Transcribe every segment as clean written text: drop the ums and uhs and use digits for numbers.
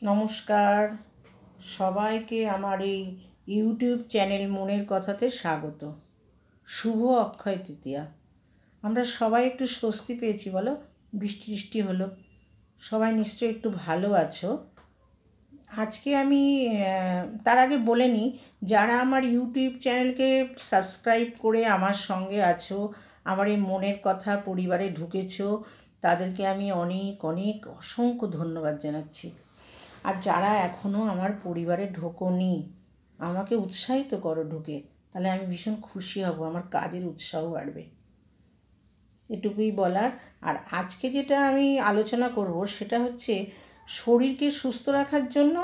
নমস্কার সবাইকে আমার এই ইউটিউব চ্যানেল মনের কথাতে স্বাগত। শুভ অক্ষয় তৃতীয়া। আমরা সবাই একটু স্বস্তি পেয়েছি, বলো? বৃষ্টি বৃষ্টি হলো, সবাই নিশ্চয়ই একটু ভালো আছো। আজকে আমি তার আগে বলে নিই, যারা আমার ইউটিউব চ্যানেলকে সাবস্ক্রাইব করে আমার সঙ্গে আছো, আমার এই মনের কথা পরিবারে ঢুকেছো, তাদেরকে আমি অনেক অনেক অসংখ্য ধন্যবাদ জানাচ্ছি। আর যারা এখনও আমার পরিবারে ঢোকোনি, আমাকে উৎসাহিত করো ঢুকে, তাহলে আমি ভীষণ খুশি হব, আমার কাজের উৎসাহ বাড়বে। এটুকুই বলার। আর আজকে যেটা আমি আলোচনা করব সেটা হচ্ছে শরীরকে সুস্থ রাখার জন্য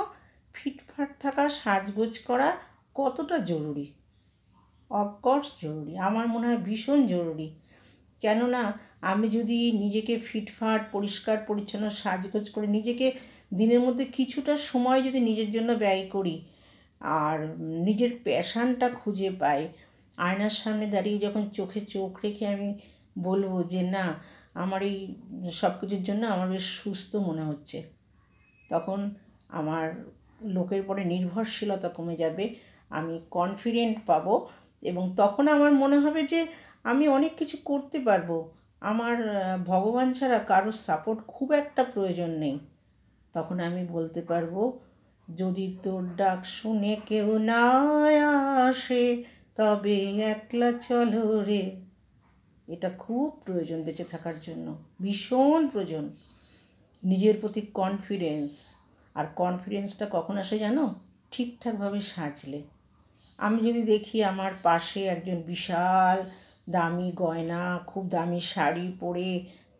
ফিটফাট থাকা, সাজগোজ করা কতটা জরুরি। অফকোর্স জরুরি, আমার মনে হয় ভীষণ জরুরি। কেননা আমি যদি নিজেকে ফিটফাট, পরিষ্কার পরিচ্ছন্ন, সাজগোজ করে নিজেকে দিনের মধ্যে কিছুটা সময় যদি নিজের জন্য ব্যয় করি আর নিজের প্যাশানটা খুঁজে পাই, আয়নার সামনে দাঁড়িয়ে যখন চোখে চোখ রেখে আমি বলবো যে না, আমার এই সব কিছুর জন্য আমার বেশ সুস্থ মনে হচ্ছে, তখন আমার লোকের পরে নির্ভরশীলতা কমে যাবে, আমি কনফিডেন্ট পাবো, এবং তখন আমার মনে হবে যে আমি অনেক কিছু করতে পারবো। আমার ভগবান ছাড়া কারোর সাপোর্ট খুব একটা প্রয়োজন নেই। তখন আমি বলতে পারবো, যদি তোর ডাক শুনে কেউ না আসে, তবে একলা চলো রে। এটা খুব প্রয়োজন বেঁচে থাকার জন্য, ভীষণ প্রয়োজন। নিজের প্রতি কনফিডেন্স। আর কনফিডেন্সটা কখন আসে জানো? ঠিকঠাকভাবে সাজলে। আমি যদি দেখি আমার পাশে একজন বিশাল দামি গয়না, খুব দামি শাড়ি পরে,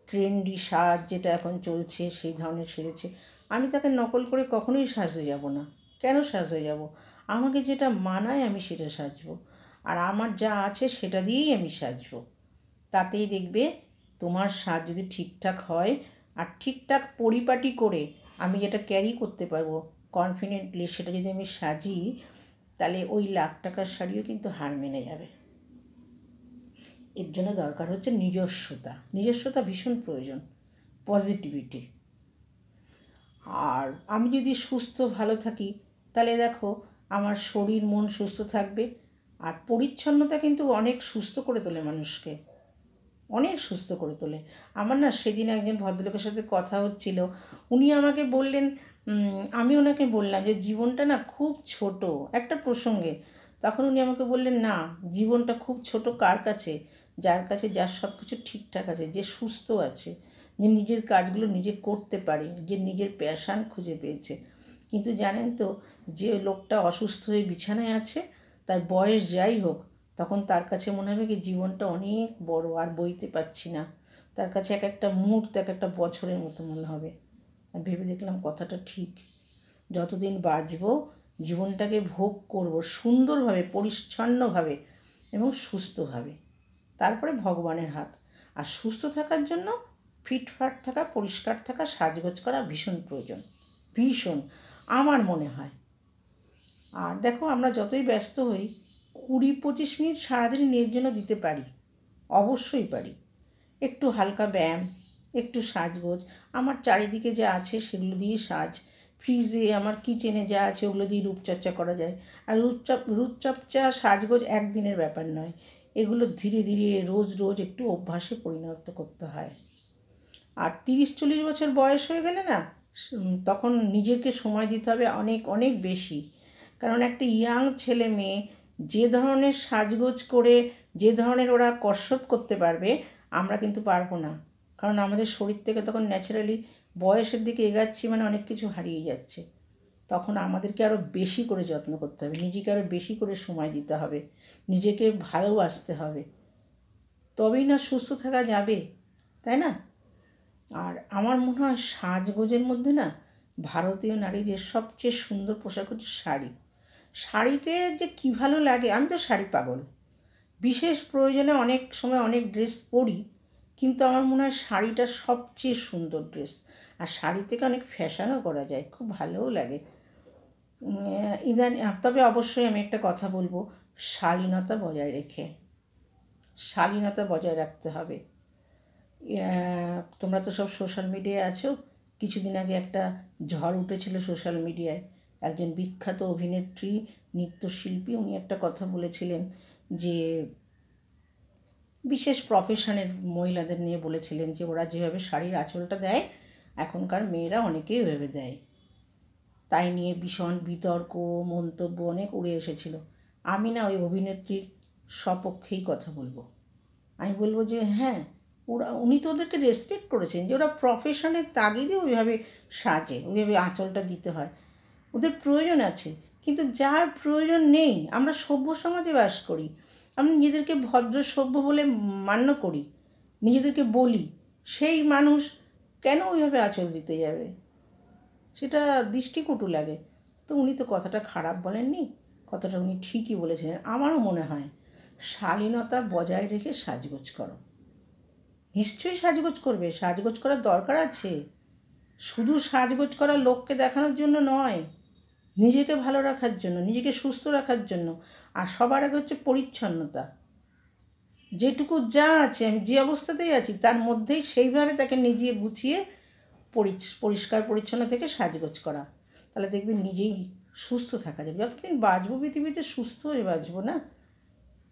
ট্রেন্ডি সাজ যেটা এখন চলছে সেই ধরনের সেজেছে, আমি তাকে নকল করে কখনোই সাজতে যাব না। কেন সাজতে যাব? আমাকে যেটা মানায় আমি সেটা সাজবো, আর আমার যা আছে সেটা দিয়েই আমি সাজবো। তাতেই দেখবে তোমার সাজ যদি ঠিকঠাক হয় আর ঠিকঠাক পরিপাটি করে আমি যেটা ক্যারি করতে পারবো কনফিডেন্টলি, সেটা যদি আমি সাজি, তাহলে ওই লাখ টাকার শাড়িও কিন্তু হার মেনে যাবে। এর জন্য দরকার হচ্ছে নিজস্বতা। নিজস্বতা ভীষণ প্রয়োজন, পজিটিভিটি। আর আমি যদি সুস্থ ভালো থাকি, তাহলে দেখো আমার শরীর মন সুস্থ থাকবে। আর পরিচ্ছন্নতা কিন্তু অনেক সুস্থ করে তোলে মানুষকে, অনেক সুস্থ করে তোলে। আমার না সেদিন একজন ভদ্রলোকের সাথে কথা হচ্ছিল, উনি আমাকে বললেন, আমি ওনাকে বললাম যে জীবনটা না খুব ছোট একটা প্রসঙ্গে। তখন উনি আমাকে বললেন, না, জীবনটা খুব ছোট কার কাছে? যার কাছে যার সব কিছু ঠিকঠাক আছে, যে সুস্থ আছে, যে নিজের কাজগুলো নিজে করতে পারে, যে নিজের প্যাশান খুঁজে পেয়েছে। কিন্তু জানেন তো, যে লোকটা অসুস্থ হয়ে বিছানায় আছে, তার বয়স যাই হোক, তখন তার কাছে মনে হবে কি জীবনটা অনেক বড়, আর বইতে পারছি না। তার কাছে এক একটা মুহূর্ত এক একটা বছরের মতো মনে হবে। আর ভেবে দেখলাম কথাটা ঠিক। যতদিন বাঁচব জীবনটাকে ভোগ করব সুন্দরভাবে, পরিচ্ছন্নভাবে এবং সুস্থভাবে। তারপরে ভগবানের হাত। আর সুস্থ থাকার জন্য ফিটফাট থাকা, পরিষ্কার থাকা, সাজগোজ করা ভীষণ প্রয়োজন, ভীষণ আমার মনে হয়। আর দেখো, আমরা যতই ব্যস্ত হই, 20-25 মিনিট সারাদিন নিজের জন্য দিতে পারি, অবশ্যই পারি। একটু হালকা ব্যায়াম, একটু সাজগোজ, আমার চারিদিকে যা আছে সেগুলো দিয়ে সাজ, ফ্রিজে আমার কিচেনে যা আছে ওগুলো দিয়ে রূপচর্চা করা যায়। আর রূপচর্চা সাজগোজ একদিনের ব্যাপার নয়, এগুলো ধীরে ধীরে রোজ রোজ একটু অভ্যাসে পরিণত করতে হয়। আর 30-40 বছর বয়স হয়ে গেলে না, তখন নিজেকে সময় দিতে হবে অনেক অনেক বেশি। কারণ একটা ইয়াং ছেলে মেয়ে যে ধরনের সাজগোজ করে, যে ধরনের ওরা কসরত করতে পারবে, আমরা কিন্তু পারবো না। কারণ আমাদের শরীর থেকে তখন ন্যাচারালি বয়সের দিকে এগাচ্ছি, মানে অনেক কিছু হারিয়ে যাচ্ছে। তখন আমাদেরকে আরও বেশি করে যত্ন করতে হবে, নিজেকে আরও বেশি করে সময় দিতে হবে, নিজেকে ভালোবাসতে হবে, তবেই না সুস্থ থাকা যাবে, তাই না? আর আমার মনে হয় সাজগোজের মধ্যে না, ভারতীয় নারীদের সবচেয়ে সুন্দর পোশাক হচ্ছে শাড়ি। শাড়িতে যে কী ভালো লাগে, আমি তো শাড়ি পাগল। বিশেষ প্রয়োজনে অনেক সময় অনেক ড্রেস পরি, কিন্তু আমার মনে হয় শাড়িটা সবচেয়ে সুন্দর ড্রেস। আর শাড়ি থেকে অনেক ফ্যাশনও করা যায়, খুব ভালোও লাগে। তবে অবশ্যই আমি একটা কথা বলবো, শালীনতা বজায় রেখে, শালীনতা বজায় রাখতে হবে। তোমরা তো সব সোশ্যাল মিডিয়ায় আছো, কিছুদিন আগে একটা ঝড় উঠেছিল সোশ্যাল মিডিয়ায়, একজন বিখ্যাত অভিনেত্রী নৃত্যশিল্পী উনি একটা কথা বলেছিলেন যে বিশেষ প্রফেশনের মহিলাদের নিয়ে বলেছিলেন যে ওরা যেভাবে শাড়ির আঁচলটা দেয় এখনকার মেয়েরা অনেকেই ওইভাবে দেয়। তাই নিয়ে ভীষণ বিতর্ক মন্তব্য অনেক উড়ে এসেছিল। আমি না ওই অভিনেত্রীর সপক্ষেই কথা বলবো। আমি বলবো যে হ্যাঁ, উনি তো ওদেরকে রেসপেক্ট করেছেন যে ওরা প্রফেশনের তাগিদে ওইভাবে সাজে, ওইভাবে আঁচলটা দিতে হয়, ওদের প্রয়োজন আছে। কিন্তু যার প্রয়োজন নেই, আমরা সভ্য সমাজে বাস করি, আমরা নিজেদেরকে ভদ্র সভ্য বলে মান্য করি, নিজেদেরকে বলি, সেই মানুষ কেন ওইভাবে আঁচল দিতে যাবে? সেটা দৃষ্টিকটু লাগে। তো উনি তো কথাটা খারাপ বলেননি, কথাটা উনি ঠিকই বলেছিলেন। আমারও মনে হয় শালীনতা বজায় রেখে সাজগোজ করো। নিশ্চয়ই সাজগোজ করবে, সাজগোজ করার দরকার আছে। শুধু সাজগোজ করা লোককে দেখানোর জন্য নয়, নিজেকে ভালো রাখার জন্য, নিজেকে সুস্থ রাখার জন্য। আর সবার আগে হচ্ছে পরিচ্ছন্নতা। যেটুকু যা আছে, আমি যে অবস্থাতেই আছি তার মধ্যেই সেইভাবে তাকে নিজে গুছিয়ে পরিষ্কার পরিচ্ছন্ন থেকে সাজগোজ করা। তাহলে দেখবেন নিজেই সুস্থ থাকা যাবে। যতদিন বাঁচবো পৃথিবীতে সুস্থ হয়ে বাঁচবো না।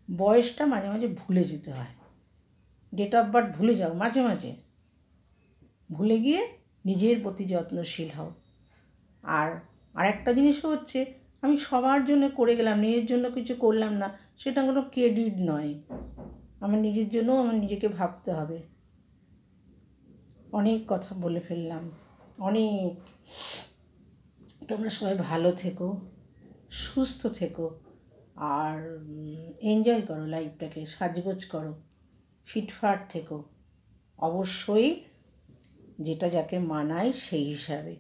বয়সটা মাঝে মাঝে ভুলে যেতে হয়, ডেট অফ বার্থ ভুলে যাও মাঝে মাঝে, ভুলে গিয়ে নিজের প্রতি যত্নশীল হও। আর আরেকটা জিনিসও হচ্ছে, আমি সবার জন্য করে গেলাম, নিজের জন্য কিছু করলাম না, সেটা কোনো ক্রেডিট নয়। আমার নিজের জন্যও আমার নিজেকে ভাবতে হবে। অনেক কথা বলে ফেললাম, অনেক। তোমরা সবাই ভালো থেকো, সুস্থ থেকো, আর এনজয় করো লাইফটাকে, সাজগোজ করো, ফিটফাট থেকো। অবশ্যই যেটা যাকে মানায় সেই হিসাবে।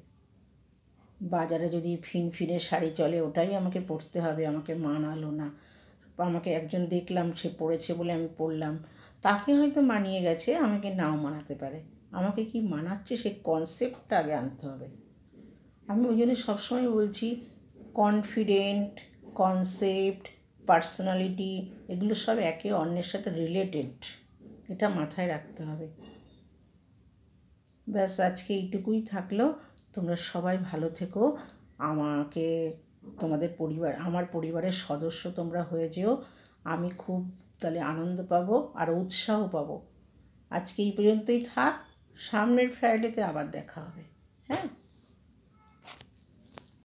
বাজারে যদি ফিনফিনে শাড়ি চলে ওটাই আমাকে পরতে হবে, আমাকে মানালো না। আমাকে একজন দেখলাম সে পরেছে বলে আমি পরলাম, তাকে হয়তো মানিয়ে গেছে, আমাকে নাও মানাতে পারে। আমাকে কি মানাচ্ছে সে কনসেপ্টটা আগে আনতে হবে। আমি ওই জন্য সবসময় বলছি কনফিডেন্ট, কনসেপ্ট, পার্সোনালিটি এগুলো সব একে অন্যের সাথে রিলেটেড, এটা মাথায় রাখতে হবে। ব্যাস আজকে এইটুকুই থাকলো। তোমরা সবাই ভালো থেকো। আমাকে তোমাদের পরিবার, আমার পরিবারের সদস্য তোমরা হয়ে যেও। আমি খুব তাহলে আনন্দ পাবো আর উৎসাহ পাবো। আজকে এই পর্যন্তই থাক, সামনের ফ্রাইডেতে আবার দেখা হবে। হ্যাঁ।